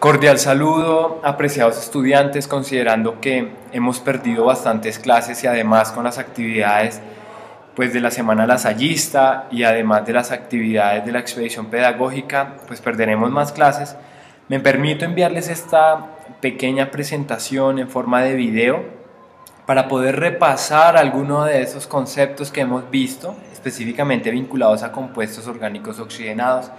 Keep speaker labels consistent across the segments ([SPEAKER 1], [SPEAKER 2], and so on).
[SPEAKER 1] Cordial saludo, apreciados estudiantes, considerando que hemos perdido bastantes clases y además con las actividades pues de la semana lasallista y además de las actividades de la expedición pedagógica, pues perderemos más clases. Me permito enviarles esta pequeña presentación en forma de video para poder repasar algunos de esos conceptos que hemos visto, específicamente vinculados a compuestos orgánicos oxigenados.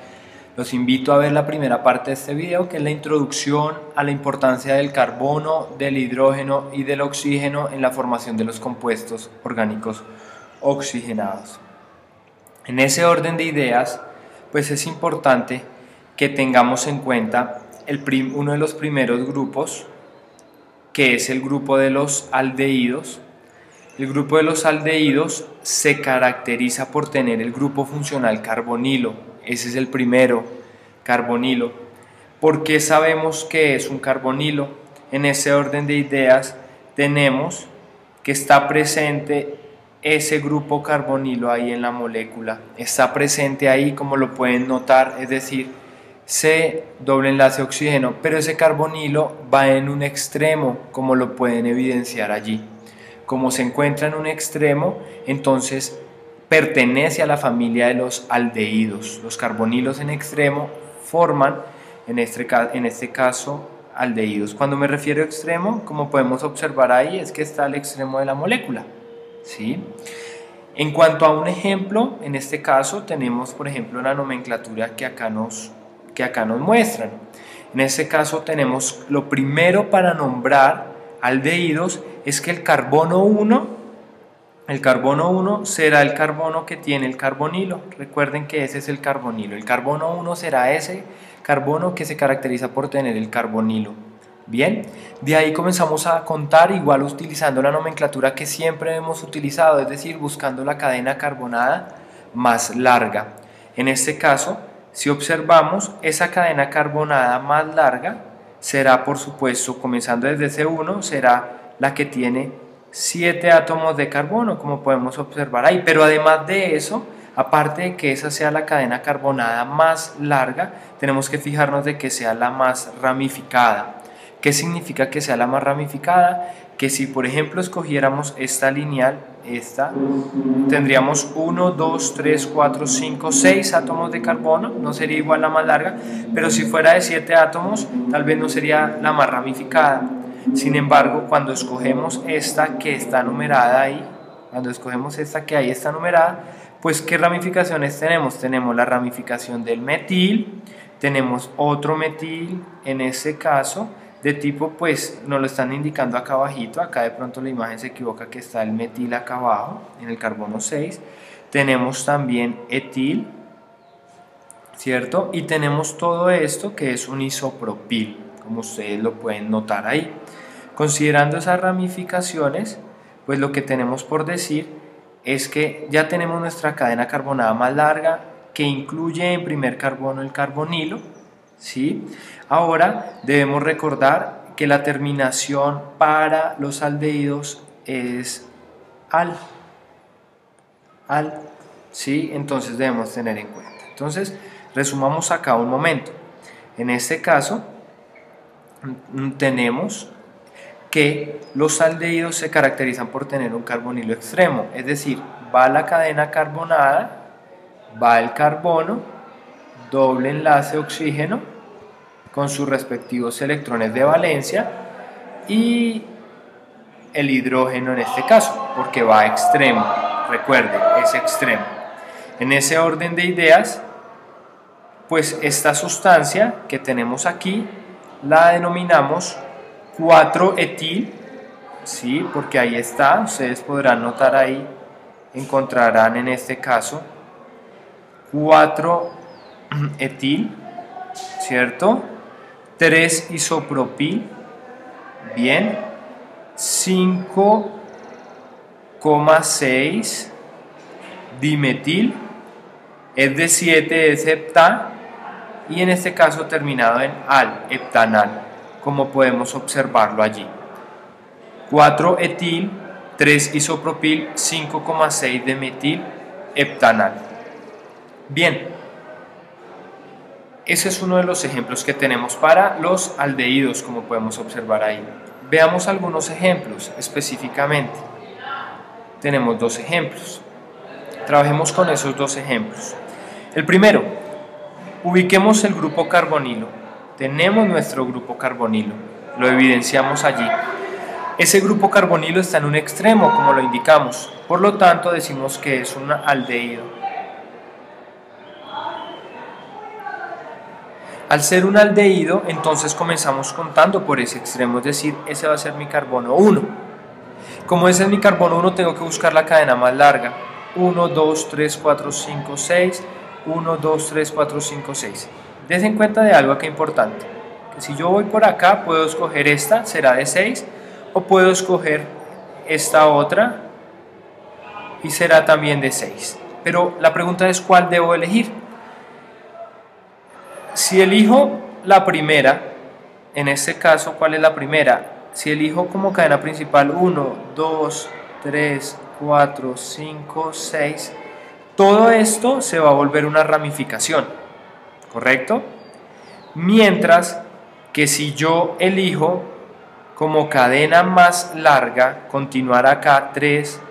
[SPEAKER 1] Los invito a ver la primera parte de este video, que es la introducción a la importancia del carbono, del hidrógeno y del oxígeno en la formación de los compuestos orgánicos oxigenados. En ese orden de ideas, pues es importante que tengamos en cuenta uno de los primeros grupos, que es el grupo de los aldehídos. El grupo de los aldehídos se caracteriza por tener el grupo funcional carbonilo. Ese es el primero, carbonilo. ¿Por qué sabemos que es un carbonilo? En ese orden de ideas tenemos que está presente ese grupo carbonilo ahí en la molécula. Está presente ahí, como lo pueden notar, es decir, C doble enlace oxígeno, pero ese carbonilo va en un extremo, como lo pueden evidenciar allí. Como se encuentra en un extremo, entonces pertenece a la familia de los aldehídos. Los carbonilos en extremo forman, en este caso, aldehídos. Cuando me refiero a extremo, como podemos observar ahí, es que está al extremo de la molécula, ¿sí? En cuanto a un ejemplo, en este caso tenemos, por ejemplo, la nomenclatura que acá nos muestran. En este caso tenemos lo primero para nombrar aldehídos es que el carbono 1 será el carbono que tiene el carbonilo. Recuerden que ese es el carbonilo. El carbono 1 será ese carbono que se caracteriza por tener el carbonilo. Bien, de ahí comenzamos a contar, igual utilizando la nomenclatura que siempre hemos utilizado, es decir, buscando la cadena carbonada más larga. En este caso, si observamos, esa cadena carbonada más larga será, por supuesto, comenzando desde C1, será la que tiene 7 átomos de carbono, como podemos observar ahí. Pero además de eso, aparte de que esa sea la cadena carbonada más larga, tenemos que fijarnos de que sea la más ramificada. ¿Qué significa que sea la más ramificada? Que si por ejemplo escogiéramos esta lineal, tendríamos 1, 2, 3, 4, 5, 6 átomos de carbono, no sería igual la más larga, pero si fuera de 7 átomos, tal vez no sería la más ramificada. Sin embargo, cuando escogemos esta que está numerada ahí, está numerada, pues ¿qué ramificaciones tenemos? Tenemos la ramificación del metil, tenemos otro metil, en este caso, de tipo, pues nos lo están indicando acá abajito, acá de pronto la imagen se equivoca que está el metil acá abajo, en el carbono 6, tenemos también etil, ¿cierto? Y tenemos todo esto que es un isopropil, como ustedes lo pueden notar ahí. Considerando esas ramificaciones, pues lo que tenemos por decir es que ya tenemos nuestra cadena carbonada más larga, que incluye en primer carbono el carbonilo, ¿sí? Ahora debemos recordar que la terminación para los aldehídos es al, ¿sí? Entonces debemos tener en cuenta. Entonces, resumamos acá un momento. En este caso, tenemos que los aldehídos se caracterizan por tener un carbonilo extremo, es decir, va la cadena carbonada, va el carbono, doble enlace oxígeno con sus respectivos electrones de valencia y el hidrógeno en este caso, porque va a extremo, recuerde, es extremo. En ese orden de ideas, pues esta sustancia que tenemos aquí la denominamos 4-etil, ¿sí? Porque ahí está, ustedes podrán notar ahí, encontrarán en este caso 4-etil, ¿cierto? 3-isopropil, bien, 5,6 dimetil, es de 7, es hepta, y en este caso terminado en al, heptanal, como podemos observarlo allí. 4-etil, 3-isopropil, 5,6 de metil heptanal. Bien, ese es uno de los ejemplos que tenemos para los aldehídos, como podemos observar ahí. Veamos algunos ejemplos específicamente. Tenemos dos ejemplos. Trabajemos con esos dos ejemplos. El primero, ubiquemos el grupo carbonilo. Tenemos nuestro grupo carbonilo, lo evidenciamos allí. Ese grupo carbonilo está en un extremo, como lo indicamos, por lo tanto decimos que es un aldehído. Al ser un aldehído, entonces comenzamos contando por ese extremo, es decir, ese va a ser mi carbono 1. Como ese es mi carbono 1, tengo que buscar la cadena más larga. 1, 2, 3, 4, 5, 6. 1, 2, 3, 4, 5, 6. Dense cuenta de algo acá importante. Que si yo voy por acá, puedo escoger esta, será de 6. O puedo escoger esta otra y será también de 6. Pero la pregunta es, ¿cuál debo elegir? Si elijo la primera, en este caso, ¿cuál es la primera? Si elijo como cadena principal 1, 2, 3, 4, 5, 6, todo esto se va a volver una ramificación, ¿correcto? Mientras que si yo elijo como cadena más larga, continuar acá 3,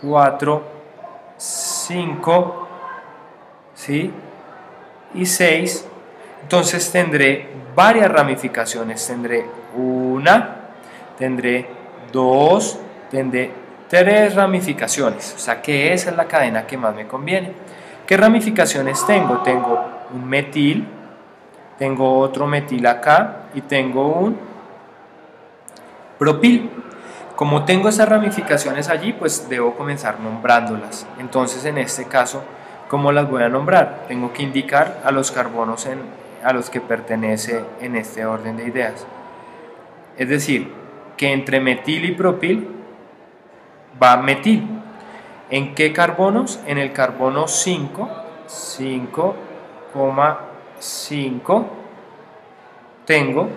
[SPEAKER 1] 4, 5, ¿sí? Y 6, entonces tendré varias ramificaciones, tendré una, tendré dos, tendré 3 ramificaciones, o sea que esa es la cadena que más me conviene. ¿Qué ramificaciones tengo? Tengo un metil, tengo otro metil acá y tengo un propil. Como tengo esas ramificaciones allí, pues debo comenzar nombrándolas. Entonces en este caso, ¿cómo las voy a nombrar? Tengo que indicar a los carbonos a los que pertenece en este orden de ideas. Es decir, que entre metil y propil va metil. ¿En qué carbonos? En el carbono 5, 5,5 tengo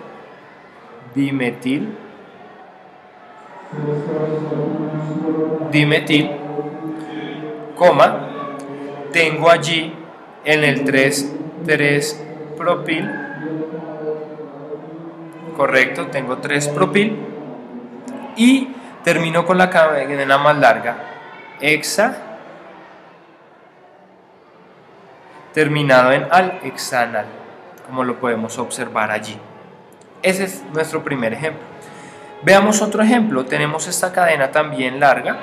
[SPEAKER 1] dimetil, coma, tengo allí en el 3 propil, correcto, tengo 3 propil y termino con la cadena más larga, hexa, terminado en al, hexanal, como lo podemos observar allí. Ese es nuestro primer ejemplo. Veamos otro ejemplo. Tenemos esta cadena también larga,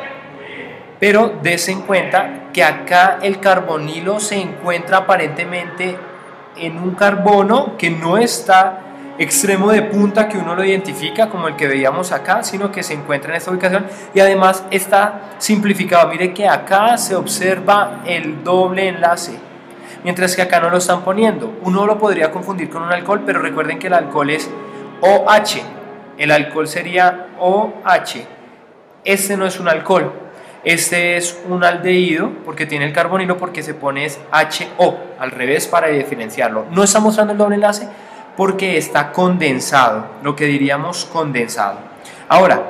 [SPEAKER 1] pero des en cuenta que acá el carbonilo se encuentra aparentemente en un carbono que no está extremo de punta, que uno lo identifica como el que veíamos acá, sino que se encuentra en esta ubicación y además está simplificado. Mire que acá se observa el doble enlace, mientras que acá no lo están poniendo. Uno lo podría confundir con un alcohol, pero recuerden que el alcohol es OH, el alcohol sería OH. Este no es un alcohol, este es un aldehído porque tiene el carbonilo, porque se pone es HO al revés para diferenciarlo. No está mostrando el doble enlace porque está condensado, lo que diríamos condensado. Ahora,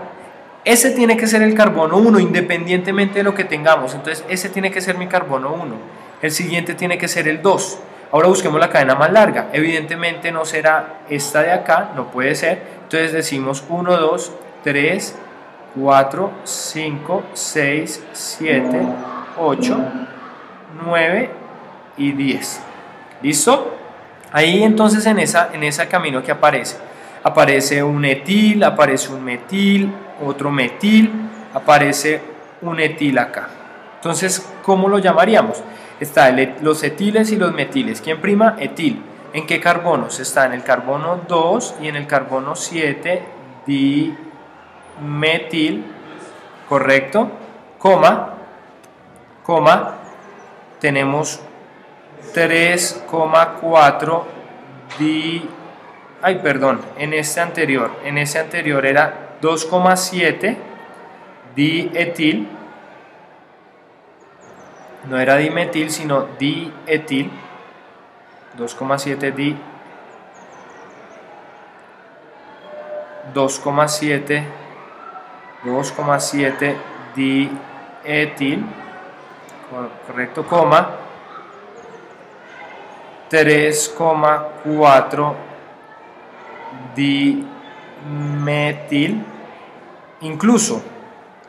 [SPEAKER 1] ese tiene que ser el carbono 1 independientemente de lo que tengamos, entonces ese tiene que ser mi carbono 1, el siguiente tiene que ser el 2. Ahora busquemos la cadena más larga, evidentemente no será esta de acá, no puede ser, entonces decimos 1, 2, 3, 4, 5, 6, 7, 8, 9 y 10. ¿Listo? Ahí entonces en ese camino que aparece un etil, aparece un metil, otro metil, aparece un etil acá. Entonces, ¿cómo lo llamaríamos? Están los etiles y los metiles. ¿Quién prima? Etil. ¿En qué carbonos? Está en el carbono 2 y en el carbono 7 dimetil, correcto, coma, tenemos 3,4 en ese anterior era 2,7 dietil, no era dimetil sino dietil, 2,7 dietil, correcto, coma, 3,4 dimetil. Incluso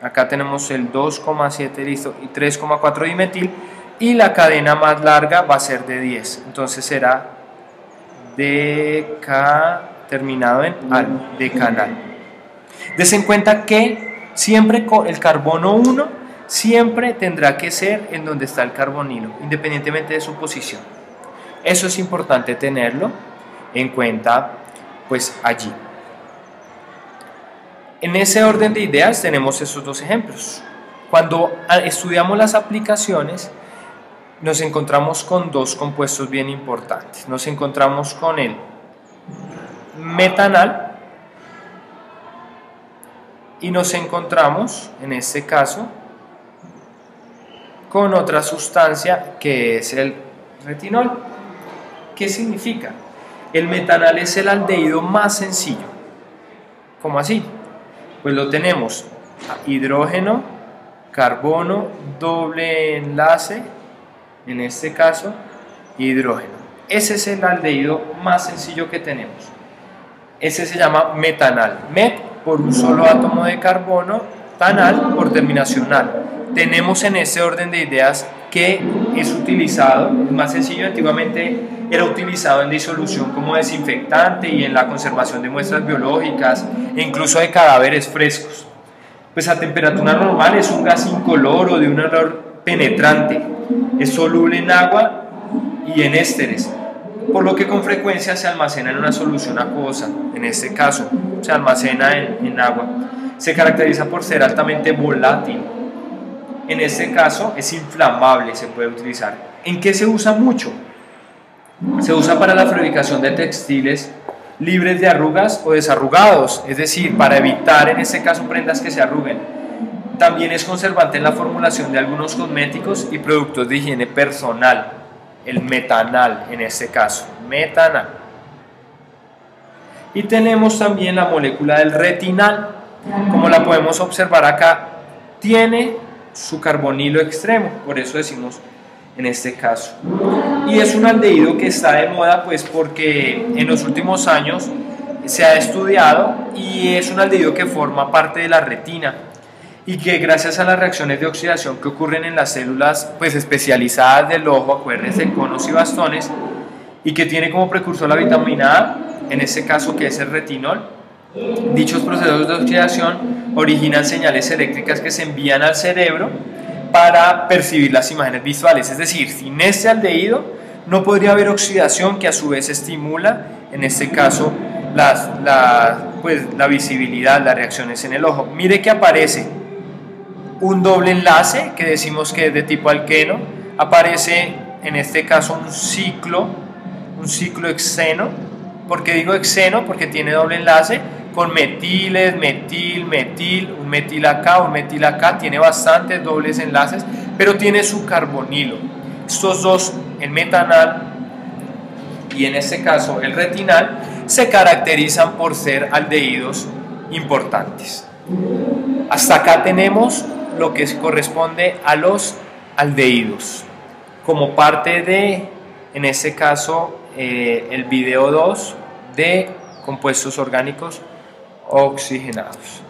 [SPEAKER 1] acá tenemos el 2,7, listo, y 3,4 dimetil, y la cadena más larga va a ser de 10, entonces será terminado en al, decanal. Des en cuenta que siempre el carbono 1 siempre tendrá que ser en donde está el carbonilo, independientemente de su posición. Eso es importante tenerlo en cuenta, pues allí. En ese orden de ideas tenemos estos dos ejemplos. Cuando estudiamos las aplicaciones, nos encontramos con dos compuestos bien importantes. Nos encontramos con el metanal y nos encontramos, en este caso, con otra sustancia que es el retinol. ¿Qué significa? El metanal es el aldehído más sencillo. ¿Cómo así? Pues lo tenemos hidrógeno, carbono, doble enlace, en este caso hidrógeno. Ese es el aldehído más sencillo que tenemos. Ese se llama metanal. Met por un solo átomo de carbono, tanal por terminación al. Tenemos en ese orden de ideas que es utilizado, más sencillo, antiguamente era utilizado en disolución como desinfectante y en la conservación de muestras biológicas e incluso de cadáveres frescos. Pues a temperatura normal es un gas incoloro de un olor penetrante, es soluble en agua y en ésteres, por lo que con frecuencia se almacena en una solución acuosa, en este caso se almacena en agua. Se caracteriza por ser altamente volátil. En este caso es inflamable, se puede utilizar. ¿En qué se usa mucho? Se usa para la fabricación de textiles libres de arrugas o desarrugados, es decir, para evitar en este caso prendas que se arruguen. También es conservante en la formulación de algunos cosméticos y productos de higiene personal, el metanal en este caso, metanal. Y tenemos también la molécula del retinal, como la podemos observar acá, tiene su carbonilo extremo, por eso decimos en este caso. Y es un aldehído que está de moda pues porque en los últimos años se ha estudiado y es un aldehído que forma parte de la retina y que gracias a las reacciones de oxidación que ocurren en las células pues especializadas del ojo, acuérdense, conos y bastones, y que tiene como precursor la vitamina A, en este caso que es el retinol. Dichos procesos de oxidación originan señales eléctricas que se envían al cerebro para percibir las imágenes visuales, es decir, sin este aldehído no podría haber oxidación que a su vez estimula, en este caso, la visibilidad, las reacciones en el ojo. Mire que aparece un doble enlace que decimos que es de tipo alqueno, aparece en este caso un ciclo hexeno. ¿Por qué digo hexeno? Porque tiene doble enlace con metiles, metil, un metil acá, tiene bastantes dobles enlaces, pero tiene su carbonilo. Estos dos, el metanal y en este caso el retinal, se caracterizan por ser aldehídos importantes. Hasta acá tenemos lo que corresponde a los aldehídos, como parte de, en este caso, el video 2 de compuestos orgánicos oxigenados.